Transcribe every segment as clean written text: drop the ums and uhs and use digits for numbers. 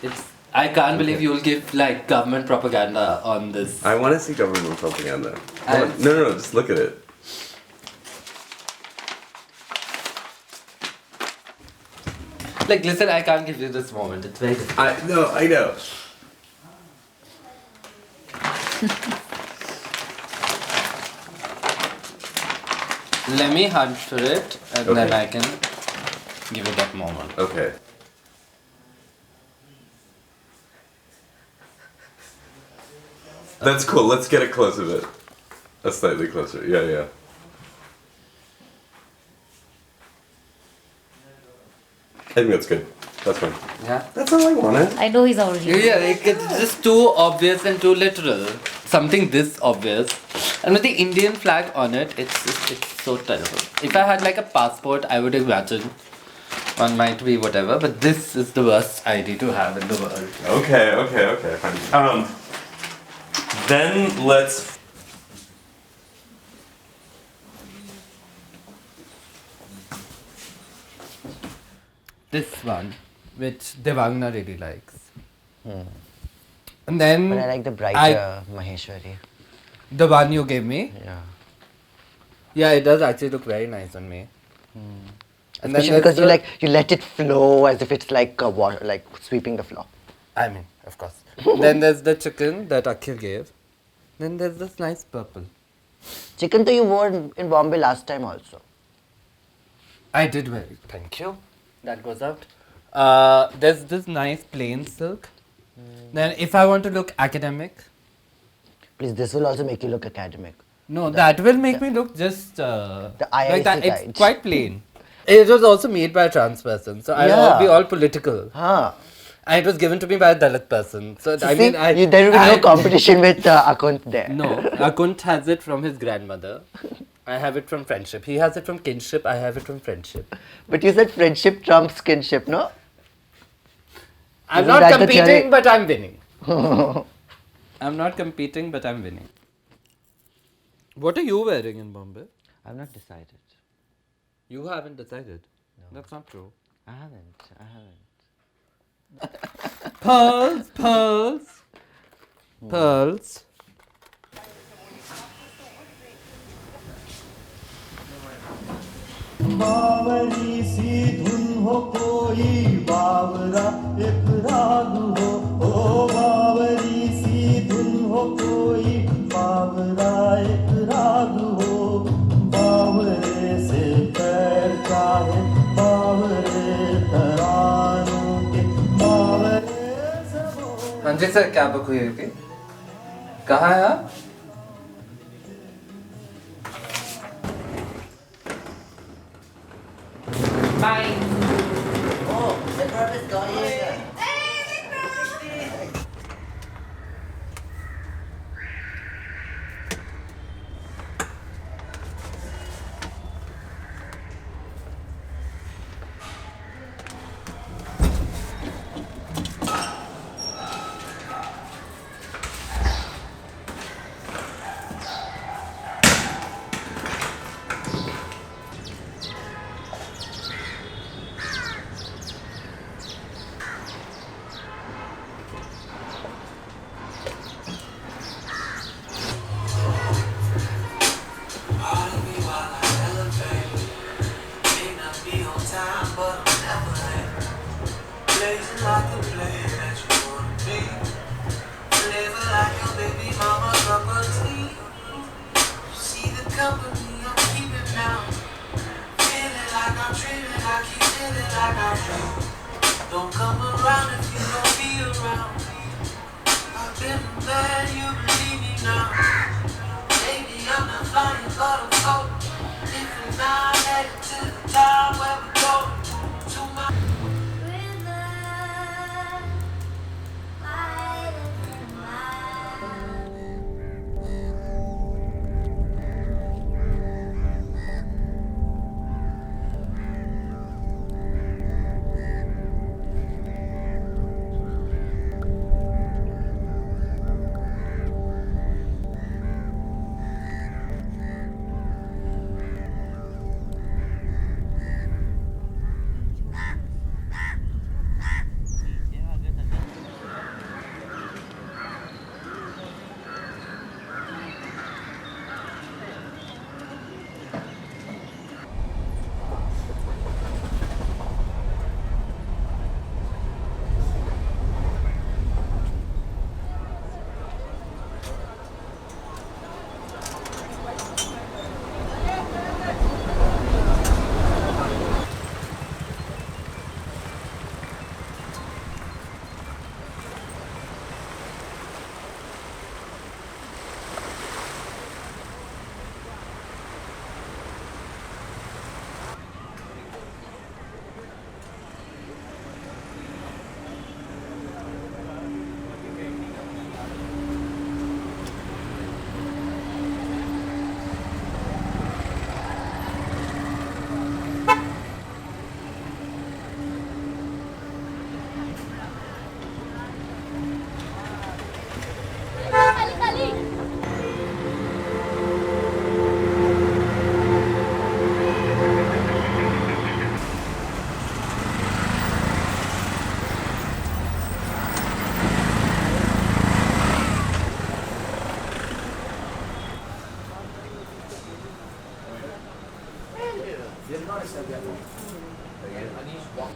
It's. I can't believe you'll give like government propaganda on this. I want to see government propaganda. And- No, just look at it. Like, listen, I can't give you this moment. It's very difficult. I know. Let me hunt for it, and Okay. then I can give you that moment. Okay. That's cool. Let's get a close of it. A slightly closer. Yeah. I think that's good. That's fine. Yeah. That's all I wanted. I know he's already. Yeah, like it's just too obvious and too literal. Something this obvious, and with the Indian flag on it, it's so terrible. If I had like a passport, I would imagine one might be whatever, but this is the worst ID to have in the world. Okay, fine. Then let's. This one, which Devangna really likes. And then But I like the brighter Maheshwari. the one you gave me. Yeah. Yeah, it does actually look very nice on me. And then Especially there's because the- you let it flow as if it's like water, like sweeping the floor. I mean, of course. Then there's the chicken that Akhil gave. Then there's this nice purple. Chicken to you wore in Bombay last time also. I did wear it. Thank you. That goes out. There's this nice plain silk. Then if I want to look academic, Please, this will also make you look academic. no, that will make me look just like that. IIC It's kind. quite plain. It was also made by a trans person, so I'll Yeah. be all political. Huh. And it was given to me by a Dalit person. So I See, mean, there will be no competition with Akunt there. No, Akunt has it from his grandmother. I have it from friendship. He has it from kinship. I have it from friendship. But you said friendship trumps kinship, no? I'm Isn't not that the competing, theory? but I'm winning. I'm not competing, but I'm winning. What are you wearing in Bombay? I've not decided. You haven't decided. No. That's not true. I haven't. Pearls, pearls, pearls. बावरी सी धुन हो कोई बावरा एक राग हो ओ बावरी सी धुन हो कोई बावरा एक राग हो बावरे से पैर चाहे बावरे तरानों के बावरे से वो हाँ जी सर, क्या बुक हुई है? कहाँ है आप? Oh, the crowd is going here. Don't come around if you don't be around. I've been bad, you believe me now. Baby, I'm not flying, but I'm floating. If we're not headed to the top, where we go? To my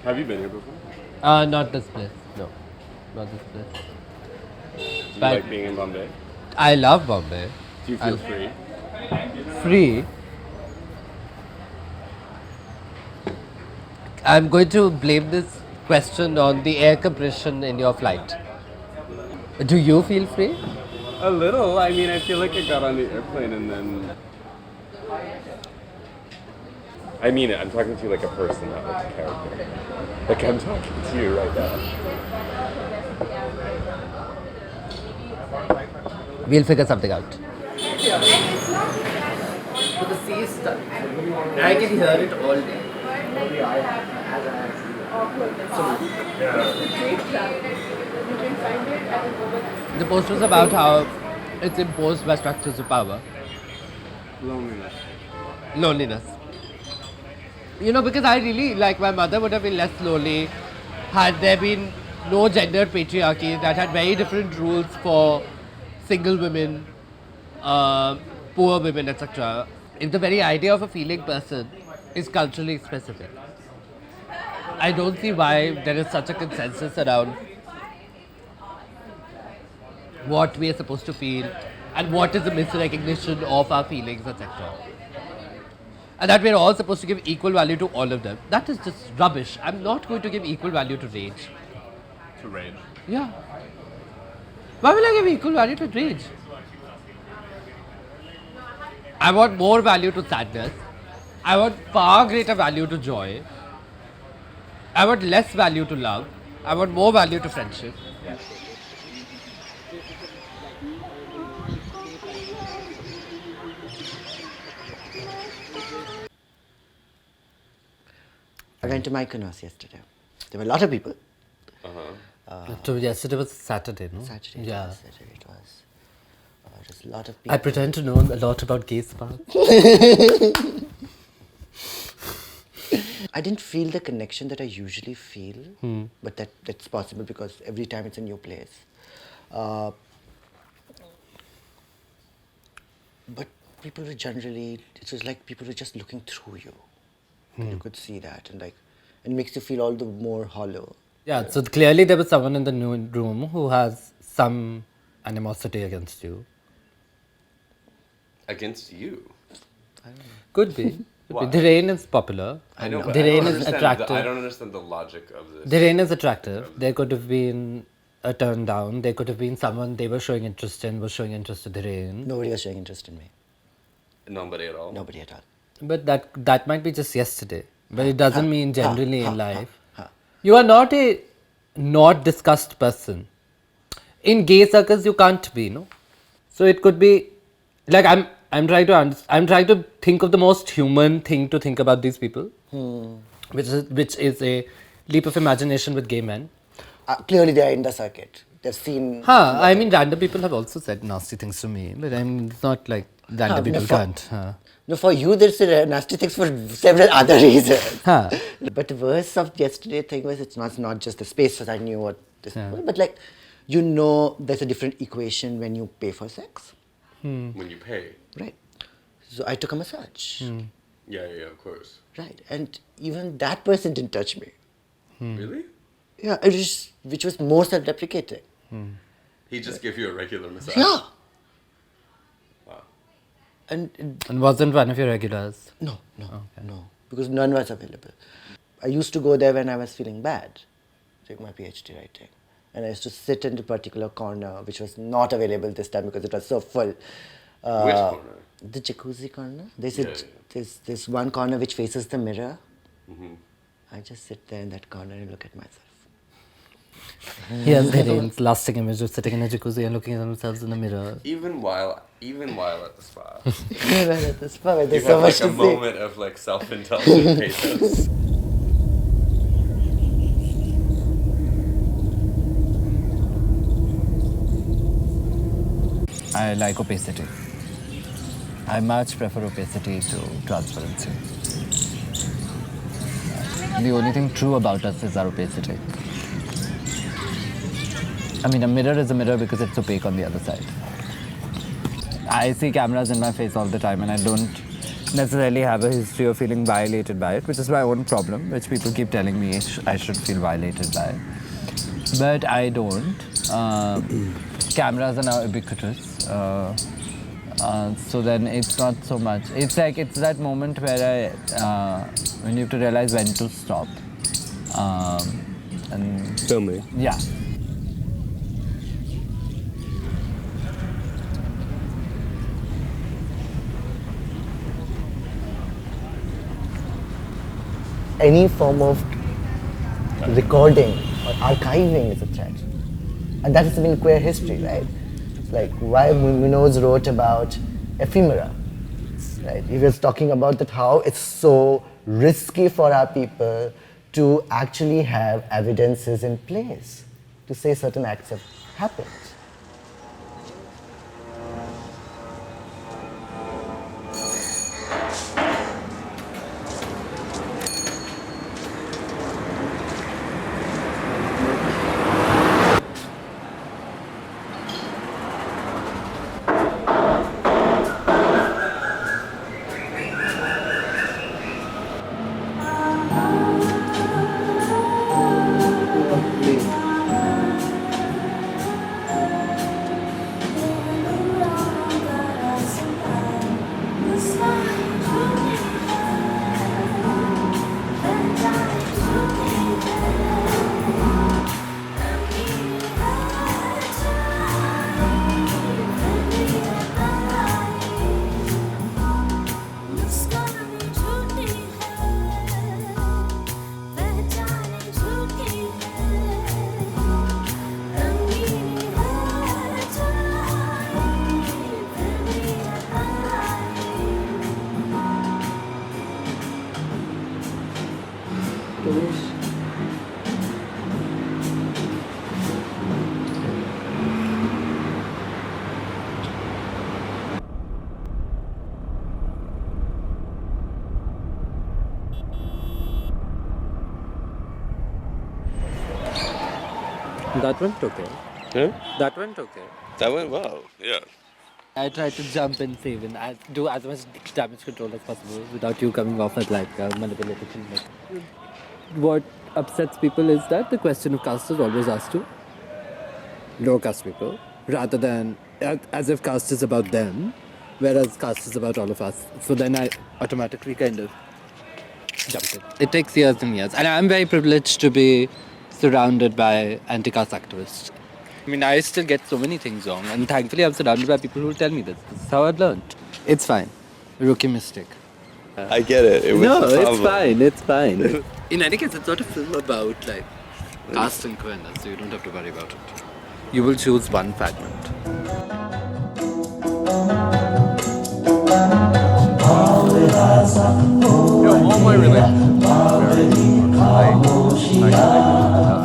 Have you been here before? Not this place. No, not this place. Do you But- like being in Bombay? I love Bombay. Do you feel free? Free. I'm going to blame this question on the air compression in your flight. Do you feel free? A little. I mean, I feel like I got on the airplane and then. I mean it. I'm talking to you like a person, not like a character. Like I'm talking to you right now. We'll figure something out. So the sea is stuck. I can hear it all day. The post was about how it's imposed by structures of power. Loneliness. You know, because I really, like, my mother would have been less lonely had there been no gender patriarchy that had very different rules for single women, poor women, etc. If the very idea of a feeling person is culturally specific, I don't see why there is such a consensus around what we are supposed to feel and what is the misrecognition of our feelings, etc. And that we're all supposed to give equal value to all of them. That is just rubbish. I'm not going to give equal value to rage. To rage. Yeah. Why will I give equal value to rage? I want more value to sadness. I want far greater value to joy. I want less value to love. I want more value to friendship. I went to Mykonos yesterday. There were a lot of people. So yesterday was Saturday, no? Saturday. Yeah. Saturday it was. Just a lot of people. I pretend to know a lot about gay sparks. I didn't feel the connection that I usually feel, but that's possible because every time it's a new place. But people were generally, it was like people were just looking through you. You could see that, and like, it makes you feel all the more hollow. Yeah, so clearly there was someone in the new room who has some animosity against you. Against you? Could be. Why? The rain is popular. I know, but The I don't rain is understand attractive. I don't understand the logic of this. The rain is attractive. There could have been a turn down. There could have been someone they were showing interest in, was showing interest in the rain. Nobody was showing interest in me. Nobody at all? Nobody at all. But that might be just yesterday. But it doesn't mean generally in life. You are not a not discussed person. In gay circles, you can't be, no? So it could be like I'm trying to think of the most human thing to think about these people, which is a leap of imagination with gay men. Clearly, they are in the circuit. They've seen. I mean, random people have also said nasty things to me, but I mean, it's not like random people no, can't. No, for you, there's a nasty things for several other reasons. Huh. But the worst of yesterday thing was it's not just the space, because I knew what this was, but like, you know, there's a different equation when you pay for sex, When you pay. right? So I took a massage, Yeah, of course. right? And even that person didn't touch me. Really? Yeah, which was more self-deprecating. He just gave you a regular massage? Yeah. Wow. And And wasn't one of your regulars? no, because none was available. I used to go there when I was feeling bad, doing my PhD writing. And I used to sit in a particular corner, which was not available this time because it was so full. Which corner? The jacuzzi corner. Yeah. There's one corner which faces the mirror. I just sit there in that corner and look at myself. Here's Dhiren's lasting image of sitting in a jacuzzi and looking at themselves in the mirror. Even while at the spa. At the spa, where You there's have so much like a to see. moment of like self-indulgent pathos. I like opacity. I much prefer opacity to transparency. The only thing true about us is our opacity. I mean, a mirror is a mirror because it's opaque on the other side. I see cameras in my face all the time and I don't necessarily have a history of feeling violated by it, which is my own problem, which people keep telling me I should feel violated by. But I don't. Cameras are now ubiquitous. So then it's not so much. It's like it's that moment where when you have to realize when to stop. And Filming. yeah. Any form of recording or archiving is a threat. And that has been queer history, right? It's like why Munoz wrote about ephemera, right? He was talking about that how it's so risky for our people to actually have evidences in place to say certain acts have happened. That went okay. Huh? That went okay. That went well. Yeah. I tried to jump and save and do as much damage control as possible without you coming off as like a manipulative thing. What upsets people is that the question of caste is always asked to low caste people rather than as if caste is about them, whereas caste is about all of us. So then I automatically kind of jumped in. It takes years and years. And I'm very privileged to be surrounded by anti-caste activists. I mean, I still get so many things wrong, and thankfully I'm surrounded by people who will tell me this. This is how I've learned. It's fine. Rookie mistake. I get it. It was No, the it's problem. fine. It's fine. In any case, it's not a film about like caste and queerness, so you don't have to worry about it. You will choose one fragment. All my relationships are very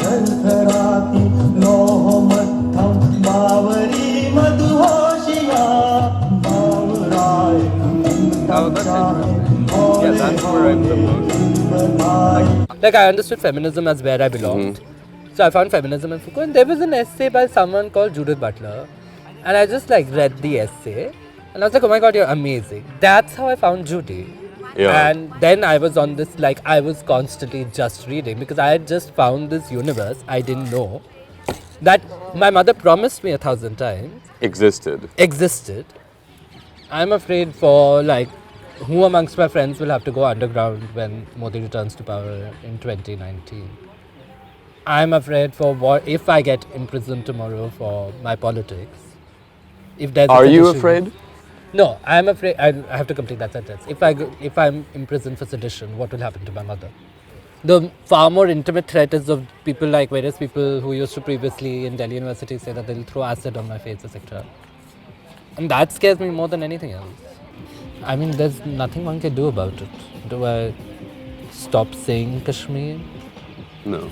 थरथराती लोह मत्थम बावरी मधुहोशिया बावराय Yeah, that's where I'm the most. Like I understood feminism as where I belonged. So I found feminism in Foucault, and there was an essay by someone called Judith Butler, and I just like read the essay, and I was like, oh my god, you're amazing. That's how I found Judy. Yeah. And then I was on this, like, I was constantly just reading because I had just found this universe I didn't know that my mother promised me 1,000 times existed. I'm afraid for, like, who amongst my friends will have to go underground when Modi returns to power in 2019. I'm afraid for what if I get imprisoned tomorrow for my politics. If there's Are a you sedition- afraid? No, I'm afraid. I have to complete that sentence. If I'm imprisoned for sedition, what will happen to my mother? The far more intimate threat is of people like various people who used to previously in Delhi University say that they'll throw acid on my face, etc. And that scares me more than anything else. I mean, there's nothing one can do about it. Do I stop saying Kashmir? No.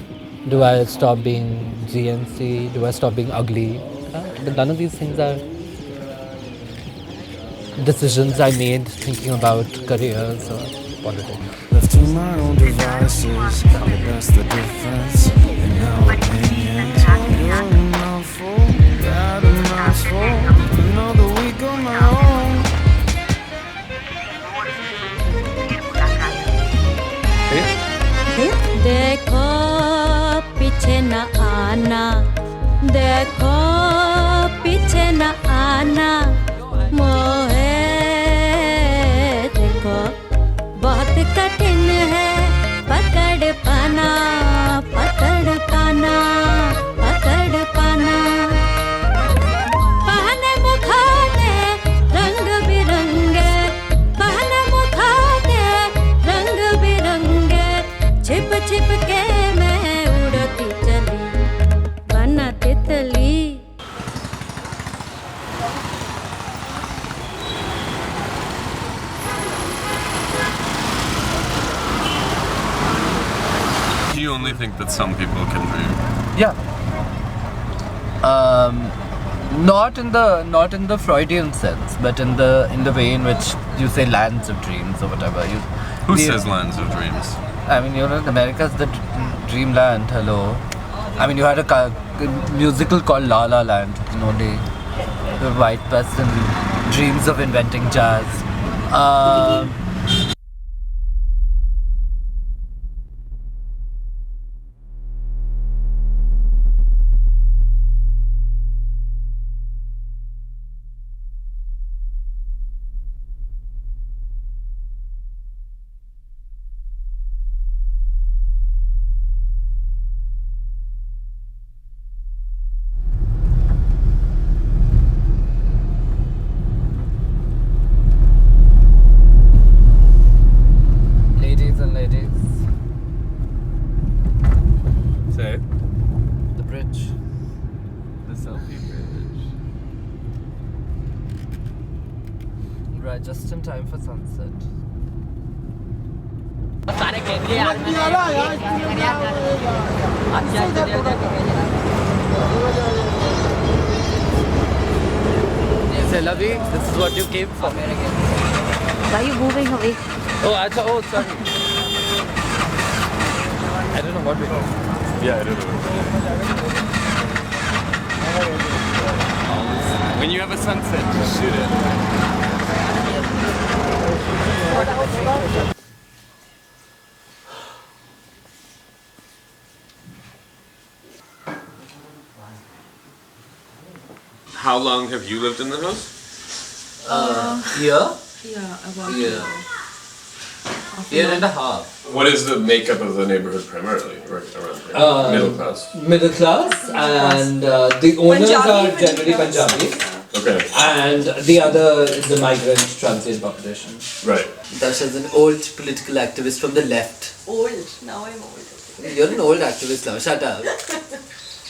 Do I stop being GNC? Do I stop being ugly? But none of these things are decisions I made thinking about careers or politics. Left to my own devices, that's the difference in our opinions. You're a mouthful, bad a mouthful. Another week on my own. definitely think that some people can dream. Yeah. Not in the Freudian sense, but in the way in which you say lands of dreams or whatever. Who says lands of dreams? I mean, America's the dreamland. Hello. I mean, you had a musical called La La Land. Only the white person dreams of inventing jazz. Ladies and ladies, Say. the bridge. The selfie bridge. Right, just in time for sunset. Say, Lavi, this is what you came for. Why are you moving away? Oh, sorry. I don't know what we do. Yeah, I don't know. When you have a sunset, just shoot it. How long have you lived in the house? Here? Yeah, about Year and a half. What is the makeup of the neighborhood primarily around here? Middle class. Middle class, and the owners are generally Punjabi, Okay. and the other is the migrant transient population. Right. Dash is an old political activist from the left. Old. Now I'm old. You're an old activist now, shut up.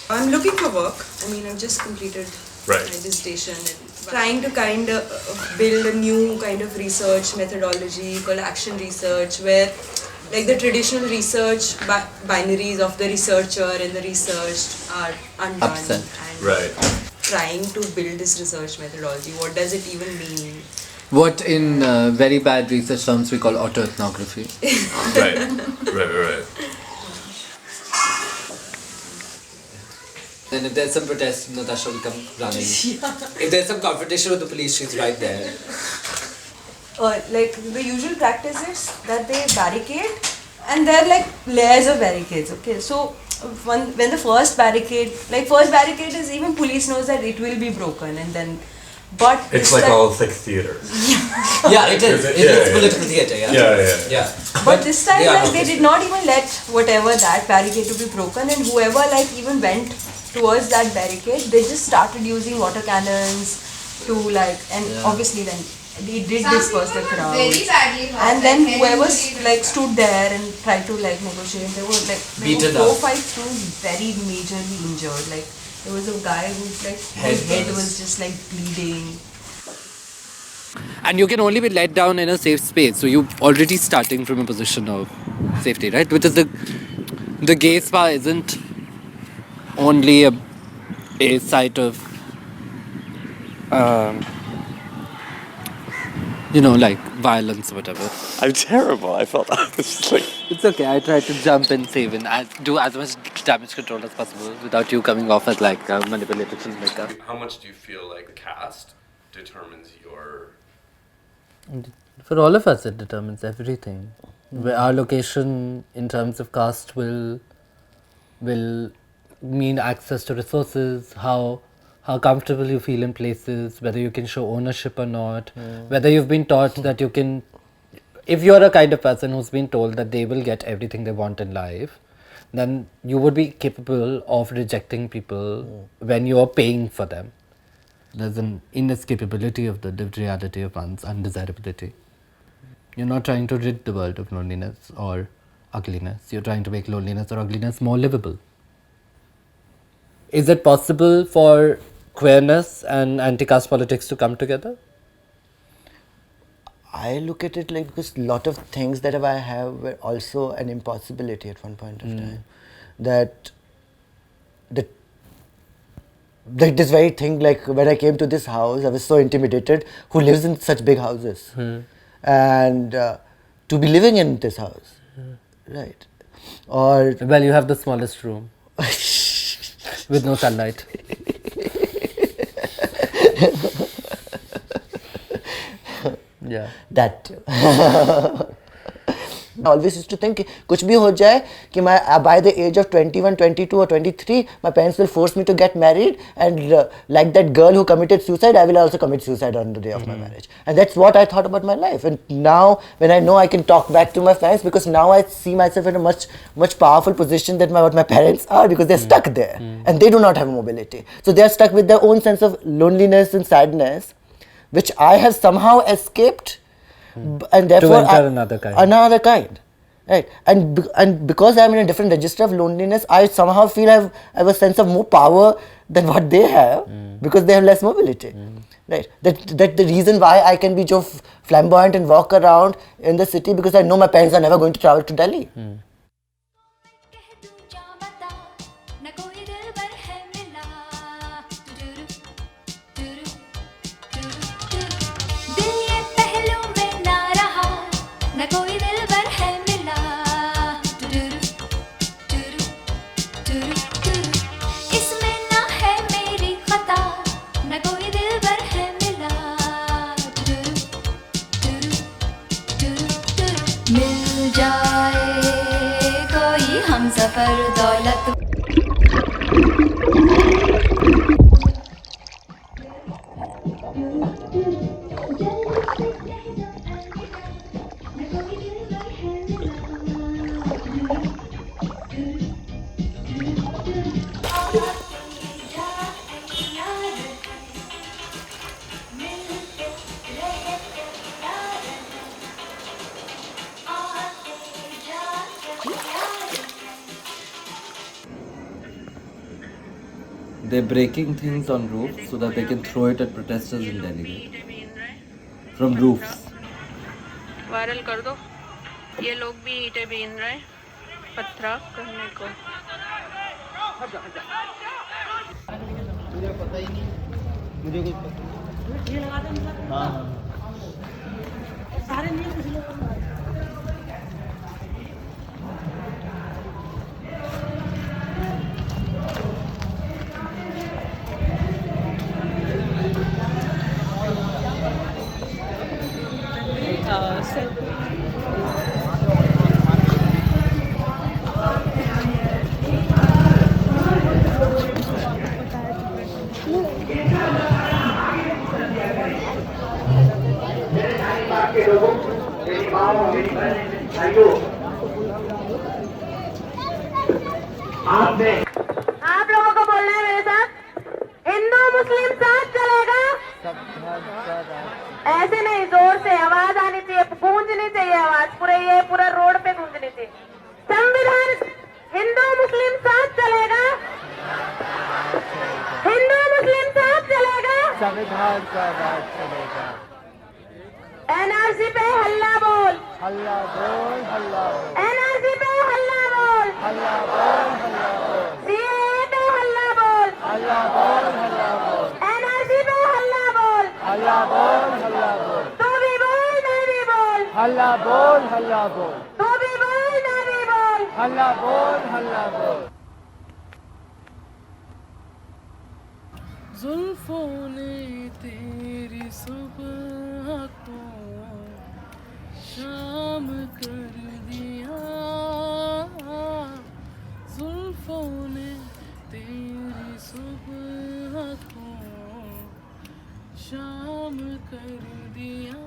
I'm looking for work. I mean, I've just completed Right. my dissertation and trying to kind of build a new kind of research methodology called action research, where like the traditional research binaries of the researcher and the researched are undone. Upset. And Right. trying to build this research methodology. What does it even mean? What in very bad research terms we call autoethnography. Right. And if there's some protest, Natasha will come running. If there's some confrontation with the police, she's right there. Like the usual practice is that they barricade, and there are like layers of barricades. Okay, so when the first barricade is even police knows that it will be broken, and then but It's like all 6 theaters. Yeah, it is. It is yeah. political theatre, yeah. Yeah. But this time Yeah, like they did not even let whatever that barricade to be broken, and whoever like even went towards that barricade, they just started using water cannons to like, and obviously then they did disperse the crowd. Very badly hurt, And then like, whoever heavily like stood there and tried to like negotiate, there were like Beaten 4 or up. 5 students very majorly injured. Like there was a guy whose like Head his head burst. was just like bleeding. And you can only be let down in a safe space, so you're already starting from a position of safety, right? Which is the gay spa isn't only a site of like violence or whatever. I'm terrible. I felt I was like. It's okay. I try to jump and save and do as much damage control as possible without you coming off as like a manipulated filmmaker. How much do you feel like caste determines your? For all of us, it determines everything. Our location in terms of caste will mean access to resources, how comfortable you feel in places, whether you can show ownership or not, whether you've been taught that you can. If you're a kind of person who's been told that they will get everything they want in life, then you would be capable of rejecting people when you are paying for them. There's an inescapability of the lived reality of one's undesirability. You're not trying to rid the world of loneliness or ugliness. You're trying to make loneliness or ugliness more livable. Is it possible for queerness and anti-caste politics to come together? I look at it like because a lot of things that I have were also an impossibility at one point of time. that this very thing, like when I came to this house, I was so intimidated. Who lives in such big houses? And to be living in this house, right? Or Well, you have the smallest room with no sunlight. Yeah. that too. I always used to think कुछ भी हो जाए कि मैं by the age of 21, 22 or 23 my parents will force me to get married, and like that girl who committed suicide, I will also commit suicide on the day of my marriage. And that's what I thought about my life. And now when I know I can talk back to my parents, because now I see myself in a much powerful position than what my parents are, because they're stuck there and they do not have mobility. So they're stuck with their own sense of loneliness and sadness, which I have somehow escaped. And therefore enter another kind. Another kind, right? And because I'm in a different register of loneliness, I somehow feel I have a sense of more power than what they have, because they have less mobility, right? That the reason why I can be so flamboyant and walk around in the city, because I know my parents are never going to travel to Delhi. मिल जाए कोई हमसफर दौलत They're breaking things on roofs so that they can throw it at protesters in Delhi. From roofs. Viral कर दो, ये लोग भी ईंटें been रहे हैं पत्थर करने को। मुझे पता ही नहीं, मुझे कुछ पता ये लगा दे। हाँ सारे नहीं कुछ लोग आप लोगों को बोलना है मेरे साथ, हिंदू मुस्लिम साथ चलेगा। ऐसे नहीं, जोर से आवाज आनी चाहिए, गूंजनी चाहिए आवाज, पूरा रोड पे गूंजनी चाहिए। संविधान, हिंदू मुस्लिम साथ चलेगा, हिंदू मुस्लिम साथ चलेगा, संविधान का राज चलेगा। एनआरसी पे हल्ला बोल, हल्ला बोल, हल्ला बोल। एनआरसी पे हल्ला बोल, हल्ला बोल, हल्ला बोल। सीएए पे हल्ला बोल, हल्ला बोल, हल्ला बोल। एनआरसी पे हल्ला बोल, हल्ला बोल, हल्ला बोल। तू भी बोल, मैं भी बोल, हल्ला बोल, हल्ला बोल। तू भी बोल, मैं भी बोल, हल्ला बोल, हल्ला बोल। जुल्फों ने तेरी सुबह को शाम कर दिया, जुल्फों ने तेरी सुबह को शाम कर दिया,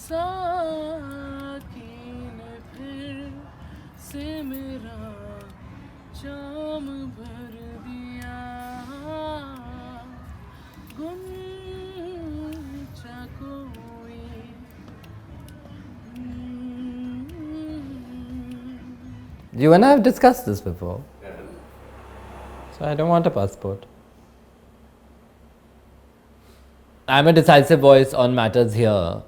साकी ने फिर से मेरा जाम भर दिया, गुंजा कोई You and I have discussed this before. So I don't want a passport. I'm a decisive voice on matters here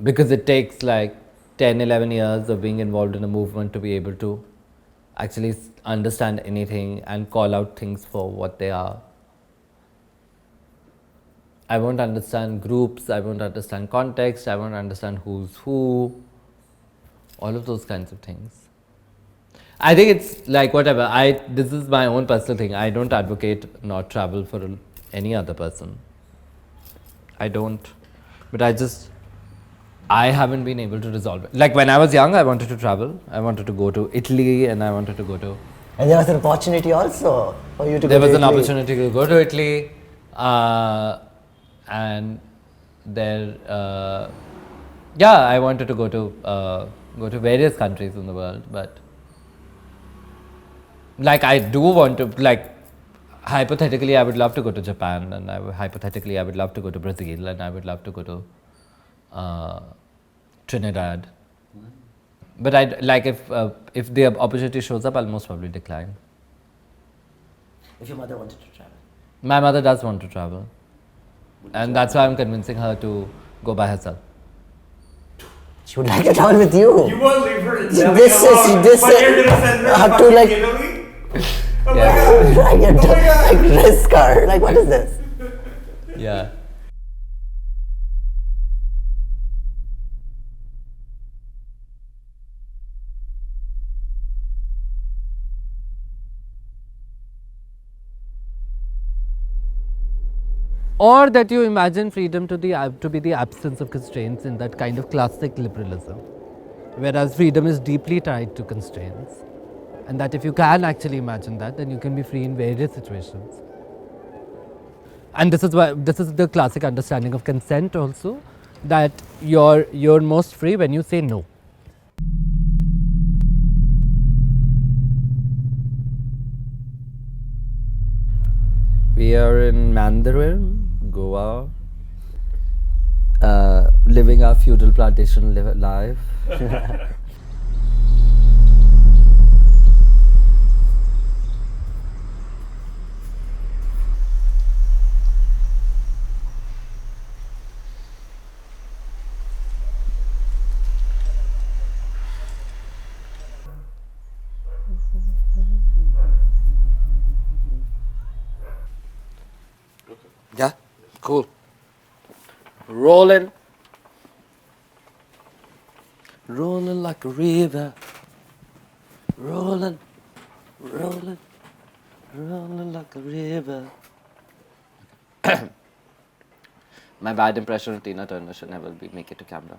because it takes like 10, 11 years of being involved in a movement to be able to actually understand anything and call out things for what they are. I won't understand groups, I won't understand context, I won't understand who's who, all of those kinds of things. I think it's like whatever. This is my own personal thing. I don't advocate not travel for any other person. I don't, but I haven't been able to resolve it. Like when I was young, I wanted to travel. I wanted to go to Italy, and I wanted to go to. And there was an opportunity also for you to There go was to an Italy. opportunity to go to Italy, and there, yeah, I wanted to go to various countries in the world, but like I do want to, like, hypothetically I would love to go to Japan, and hypothetically I would love to go to Brazil, and I would love to go to Trinidad. But I like if the opportunity shows up, I'll most probably decline. If your mother wanted to travel. My mother does want to travel, and that's why I'm convincing her to go by herself. She would like to travel with you. You won't leave her in This Italy alone, is but you're gonna send her have to to like Italy? Yeah. like risk her. Like what is this? Yeah. Or that you imagine freedom to be the absence of constraints in that kind of classic liberalism, whereas freedom is deeply tied to constraints, and that if you can actually imagine that, then you can be free in various situations. And this is the classic understanding of consent also, that you're most free when you say no. We are in Mandarin, Goa, living our feudal plantation life. Yeah, cool. Rolling. Rolling like a river. Rolling, rolling, rolling like a river. My bad impression of Tina Turner should never make it to camera.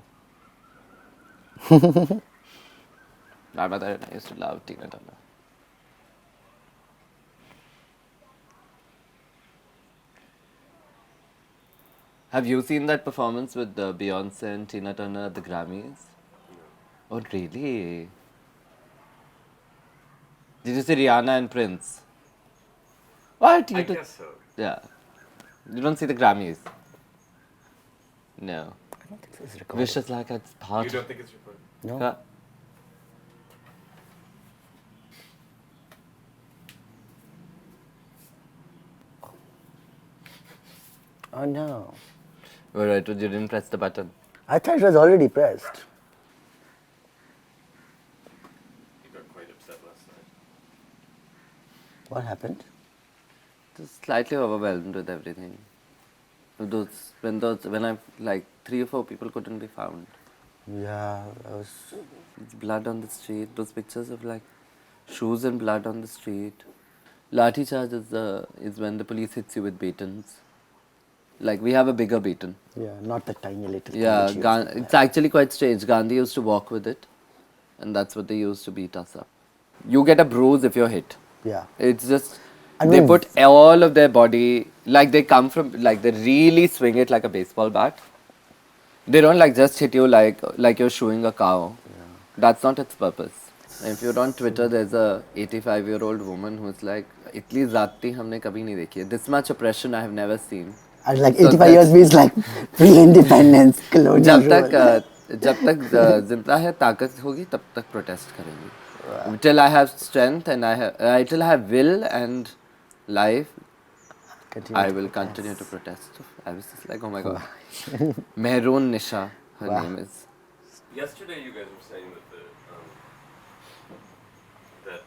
My mother and I used to love Tina Turner. Have you seen that performance with Beyonce and Tina Turner at the Grammys? Oh, really? Did you see Rihanna and Prince? What? I guess so. Yeah. You don't see the Grammys? No. I don't think it's recorded. Wish is like a part. You don't think it's recorded? No. Yeah. Oh no. Alright, you didn't press the button. I thought it was already pressed. You got quite upset last night. What happened? Just slightly overwhelmed with everything. When I like 3 or 4 people couldn't be found. Yeah, I was. It's blood on the street. Those pictures of like shoes and blood on the street. Lathi charge is when the police hits you with batons. Like we have a bigger baton. Yeah, not the tiny little thing Yeah, which you it's actually quite strange. Gandhi used to walk with it, and that's what they used to beat us up. You get a bruise if you're hit. Yeah. It's just I they mean- put all of their body, like they come from, like they really swing it like a baseball bat. They don't like just hit you like you're shooing a cow. Yeah. That's not its purpose. If you're on Twitter, there's a 85-year-old woman who's like, "Itli zati humne kabhi nahi dekhi hai. This much oppression I have never seen." And like So 85 years means like pre-independence, colonial जब तक rule. जब तक जिंदा है ताकत होगी तब तक प्रोटेस्ट करेंगे. Till I have strength and till I have will and life, I will continue to protest. I was just like, oh my god. Mehrun Nisha, her name is. Yesterday, you guys were saying that that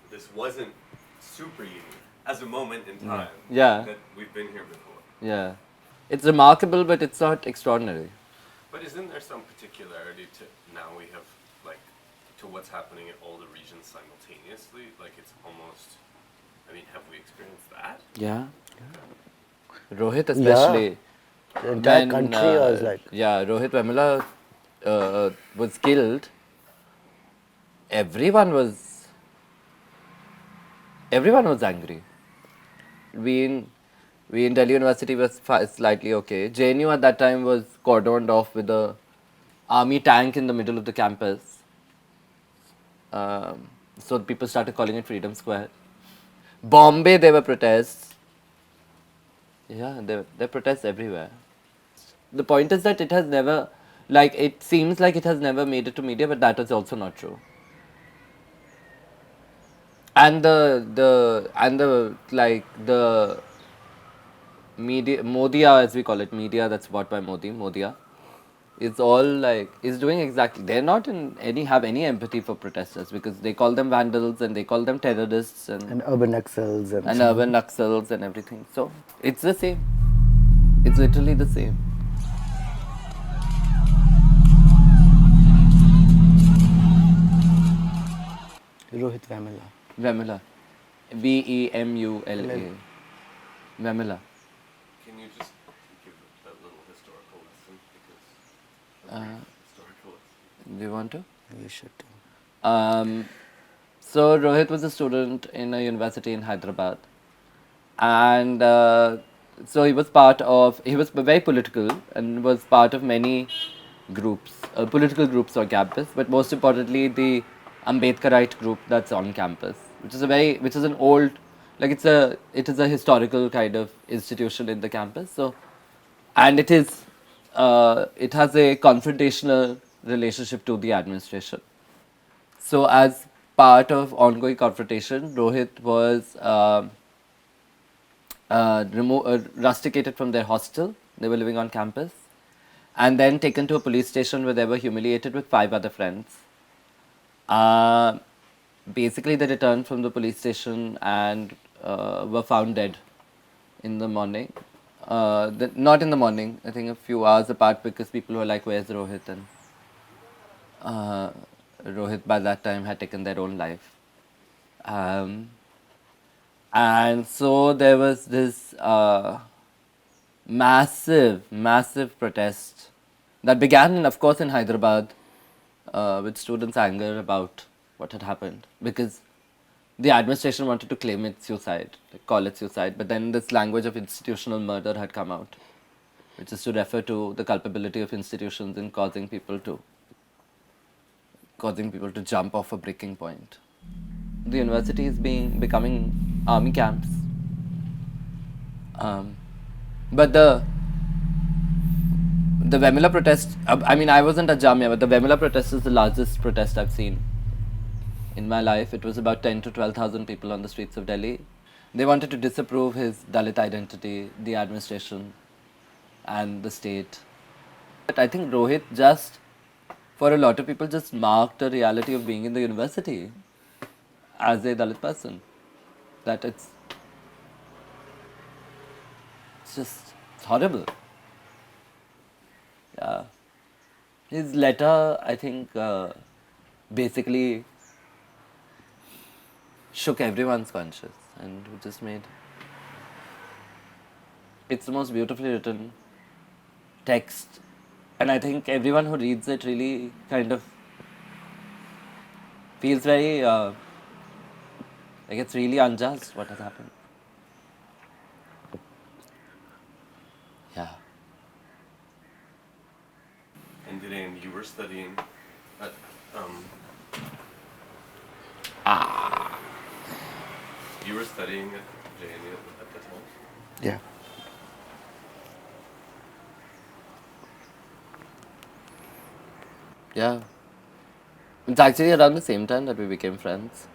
this wasn't super unique as a moment in time. Yeah. That we've been here before. Yeah. It's remarkable, but it's not extraordinary. But isn't there some particularity to now we have like to what's happening in all the regions simultaneously? Like it's almost. I mean, have we experienced that? Yeah. Rohit especially. The entire country was like. Yeah, Rohit Vemula was killed. Everyone was angry. We in Delhi University was slightly okay. JNU at that time was cordoned off with a army tank in the middle of the campus. So people started calling it Freedom Square. Bombay, there were protests. Yeah, there are protests everywhere. The point is that it has never, like, it seems like it has never made it to media, but that is also not true. And the media, Modia as we call it, media that's bought by Modia, it's all like, is doing exactly, they're not have any empathy for protesters because they call them vandals and they call them terrorists and urban Naxals and urban Naxals and everything. So it's the same. It's literally the same. Rohit Vemula. Vemula. Vemula. Vemula. Can you just give a little historical lesson? Because historical lesson. Do you want to? You should. So Rohit was a student in a university in Hyderabad, and so he was very political and was part of many groups, political groups on campus, but most importantly the Ambedkarite group that's on campus, which is an old, like it is a historical kind of institution in the campus. So, and it has a confrontational relationship to the administration. So as part of ongoing confrontation, Rohit was rusticated from their hostel. They were living on campus, and then taken to a police station where they were humiliated with 5 other friends. Basically, they returned from the police station and were found dead in the morning. Not in the morning, I think a few hours apart, because people were like, where's Rohit? And Rohit by that time had taken their own life. And so there was this massive protest that began, of course, in Hyderabad with students' anger about what had happened, because the administration wanted to claim it suicide, call it suicide, but then this language of institutional murder had come out, which is to refer to the culpability of institutions in causing people to jump off a breaking point. The university is becoming army camps. But the Vemula protest, I mean, I wasn't at Jamia, but the Vemula protest is the largest protest I've seen in my life. It was about 10 to 12,000 people on the streets of Delhi. They wanted to disapprove his Dalit identity, the administration, and the state. But I think Rohit just, for a lot of people, just marked the reality of being in the university as a Dalit person. That it's horrible. Yeah. His letter, I think, basically shook everyone's conscience and just made. It's the most beautifully written text, and I think everyone who reads it really kind of feels very like it's really unjust what has happened. Yeah. And Diane, you were studying at you were studying at JNU at the time? Yeah. Yeah. It's actually around the same time that we became friends.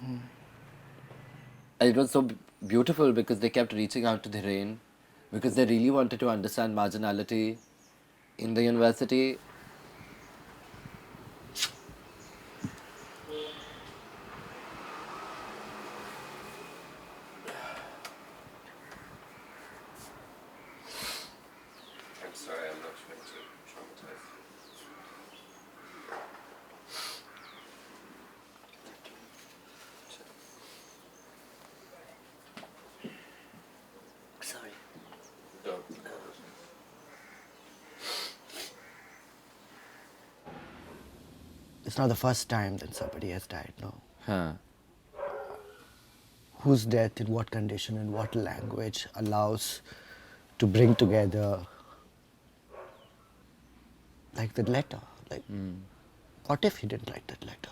And it was so beautiful because they kept reaching out to Dhirain because they really wanted to understand marginality in the university. I'm sorry, I'm not trying to traumatize Sorry. you. Don't. It's not the first time that somebody has died, no. Huh. Whose death, in what condition, in what language allows to bring together, like the letter. Like, what if he didn't write that letter?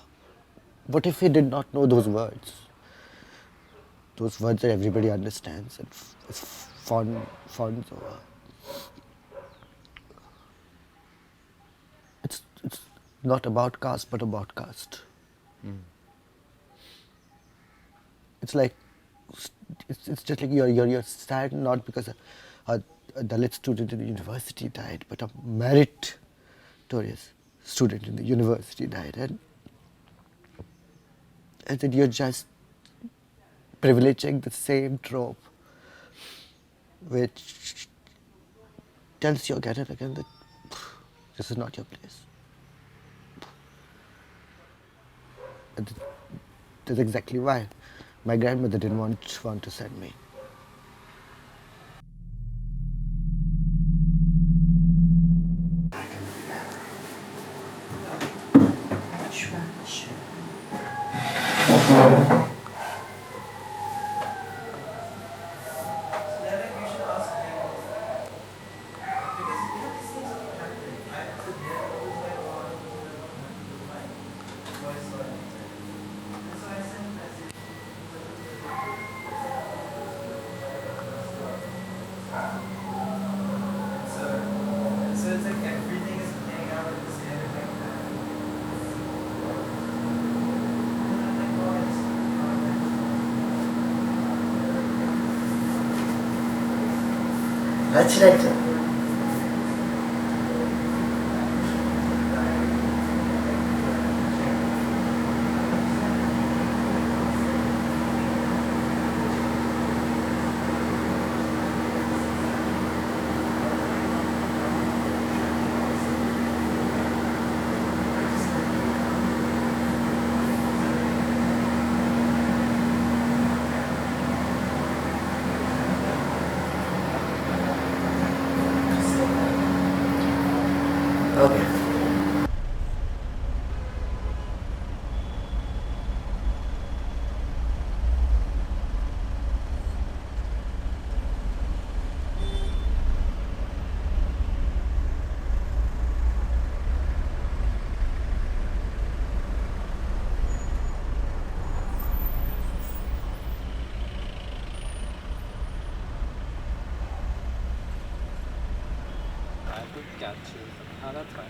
What if he did not know those words? Those words that everybody understands and is fawns over. It's not about caste, but about caste. It's like it's just like you're sad not because a Dalit student in the university died, but a meritorious student in the university died, and then you're just privileging the same trope, which tells you again and again that this is not your place. And that's exactly why my grandmother didn't want to send me. So it's like everything is playing out at the same time. That's right. Okay. I could catch you. Oh, that's fine.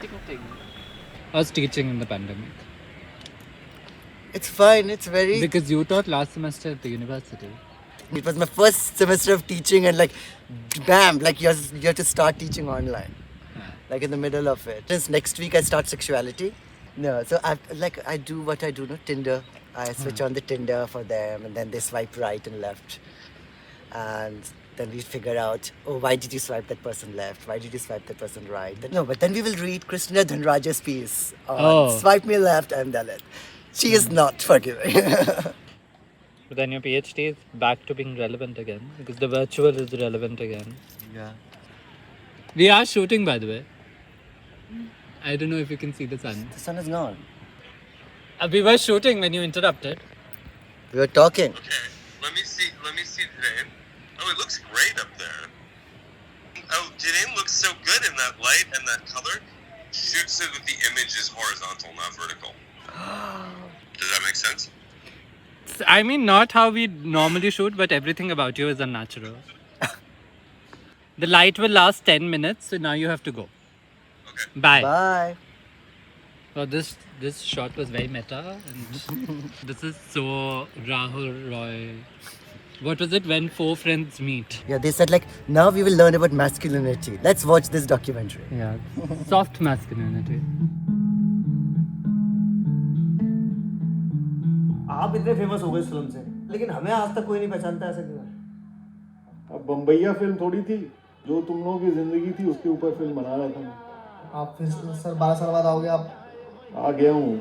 Ting ting. I was teaching in the pandemic. It's fine. It's very. Because you taught last semester at the university. It was my first semester of teaching, and like, bam! Like you have to start teaching online, like in the middle of it. Just next week I start sexuality. No, so I do what I do. No, Tinder. I switch on the Tinder for them, and then they swipe right and left, and then we figure out, oh, why did you swipe that person left? Why did you swipe that person right? No, but then we will read Christina Dhanraja's piece on Swipe Me Left, I'm Dalit. She is not forgiving. But then your PhD is back to being relevant again because the virtual is relevant again. Yeah. We are shooting, by the way. I don't know if you can see the sun. The sun is gone. We were shooting when you interrupted. We were talking. Okay, let me see today. Oh, it looks great up there. Oh, Janae looks so good in that light and that color. Shoot so that the image is horizontal, not vertical. Does that make sense? I mean, not how we normally shoot, but everything about you is unnatural. The light will last 10 minutes, so now you have to go. Okay. Bye. Bye. So this shot was very meta, and this is so Rahul Roy What was it? When four friends meet. Yeah, they said like, now we will learn about masculinity. Let's watch this documentary. Yeah. Soft masculinity. आप इतने famous हो गए इस film से, लेकिन हमें आज तक कोई नहीं पहचानता, ऐसा क्यों है? अब बम्बईया फिल्म थोड़ी थी, जो तुम लोगों की जिंदगी थी उसके ऊपर फिल्म बना रहा था मैं। आप फिर सर 12 साल बाद आओगे आप? आ गया हूँ।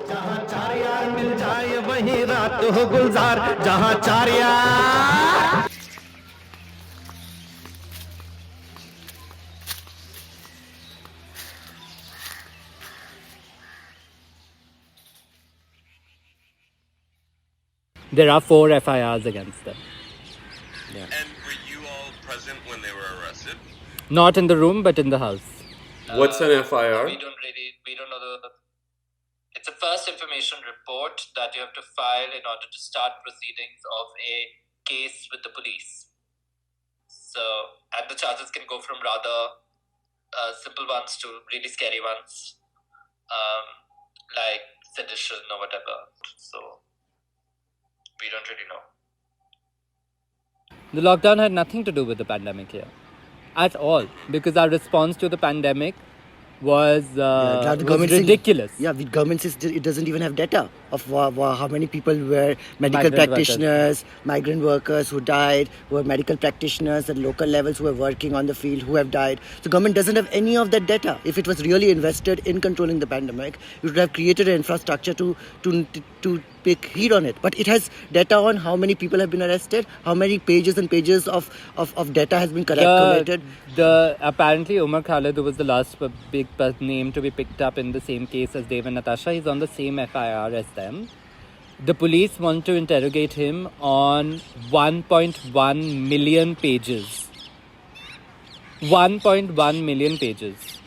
जहाँ चार यार मिल जाए वहीं रात हो गुलजार, जहाँ चार यार। There are 4 FIRs against them. And were you all present when they were arrested? Not in the room, but in the house. What's an FIR? We don't know the. It's a first information report that you have to file in order to start proceedings of a case with the police. So, and the charges can go from rather simple ones to really scary ones, like sedition or whatever. So, we don't really know. The lockdown had nothing to do with the pandemic here. At all. Because our response to the pandemic was ridiculous. The government says it doesn't even have data of how many people were medical practitioners, migrant workers who died, who were medical practitioners at local levels who were working on the field who have died. The government doesn't have any of that data. If it was really invested in controlling the pandemic, it would have created an infrastructure to take heed on it. But it has data on how many people have been arrested, how many pages and pages of data has been collated. Apparently Umar Khalid, who was the last big name to be picked up in the same case as Dave and Natasha, he's on the same FIR as them. The police want to interrogate him on 1.1 million pages. 1.1 million pages.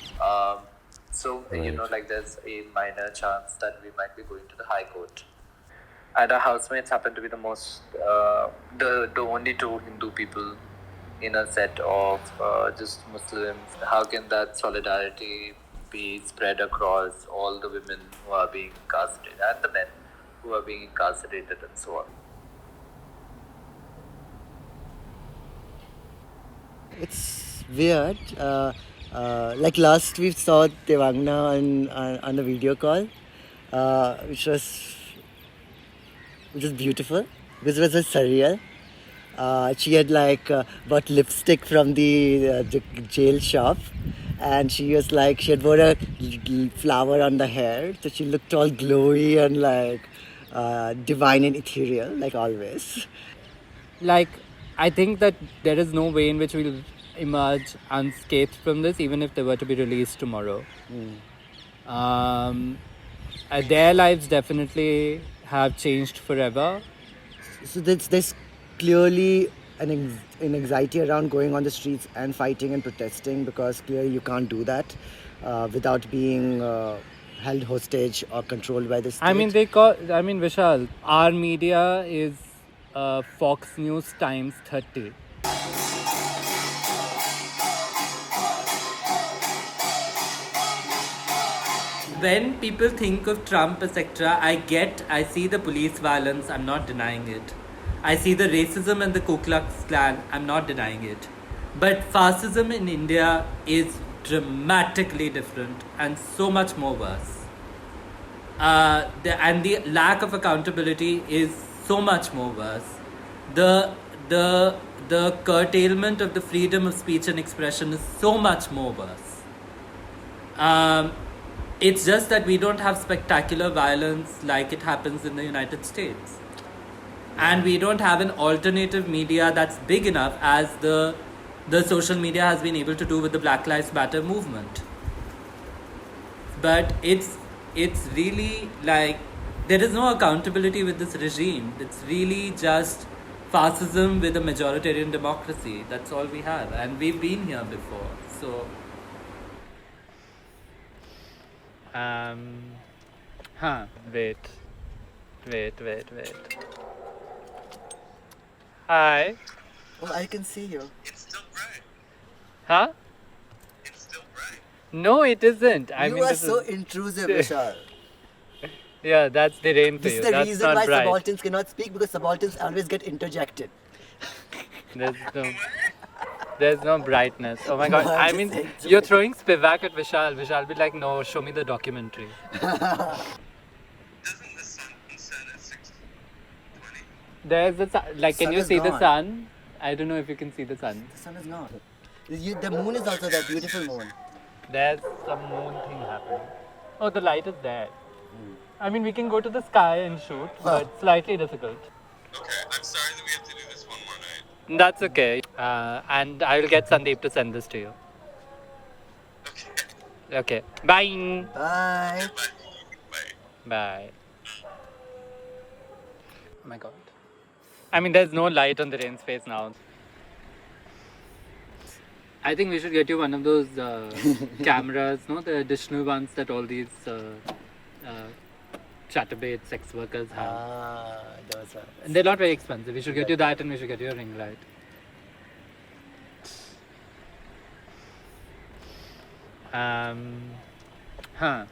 So, like there's a minor chance that we might be going to the High Court. And our housemates happen to be the most, the only 2 Hindu people in a set of just Muslims. How can that solidarity be spread across all the women who are being incarcerated and the men who are being incarcerated and so on? It's weird. Like last we saw Devangna on the video call, which was beautiful, because it was just surreal. She had bought lipstick from the jail shop, and she had wore a flower on the hair, so she looked all glowy and divine and ethereal, like always. I think that there is no way in which we'll emerge unscathed from this, even if they were to be released tomorrow. Their lives definitely have changed forever. So there's clearly an anxiety around going on the streets and fighting and protesting, because clearly you can't do that without being held hostage or controlled by the state. Vishal, our media is Fox News times 30. When people think of Trump, etc., I see the police violence, I'm not denying it. I see the racism and the Ku Klux Klan, I'm not denying it. But fascism in India is dramatically different and so much more worse. And the lack of accountability is so much more worse. The curtailment of the freedom of speech and expression is so much more worse. It's just that we don't have spectacular violence like it happens in the United States. And we don't have an alternative media that's big enough as the social media has been able to do with the Black Lives Matter movement. But it's really there is no accountability with this regime. It's really just fascism with a majoritarian democracy. That's all we have. And we've been here before. So... Wait. Hi. Oh, I can see you. It's still bright. Huh? It's still bright. No, it isn't. You are so intrusive, Vishal. Yeah, that's the rain for This you. is the That's reason not why bright. subalterns cannot speak, because subalterns always get interjected. There's no brightness. Oh my No, god. I'm I just mean, saying, you're throwing Spivak at Vishal. Vishal be like, no, show me the documentary. There's the sun. Like, can Sun you is see the gone. sun? I don't know if you can see the sun. The sun is gone. The moon is also that beautiful moon. There's some moon thing happening. Oh, the light is there. I mean, we can go to the sky and shoot, but slightly difficult. Okay, I'm sorry that we have to do this one more night. That's okay. And I will get Sandeep to send this to you. Okay. Bye. Bye. Bye. Oh my god. I mean, there's no light on the rain's face now. I think we should get you one of those cameras, no? The additional ones that all these chatterbait sex workers have. Those ones. And they're not very expensive. We should get you that and we should get you a ring light. Huh.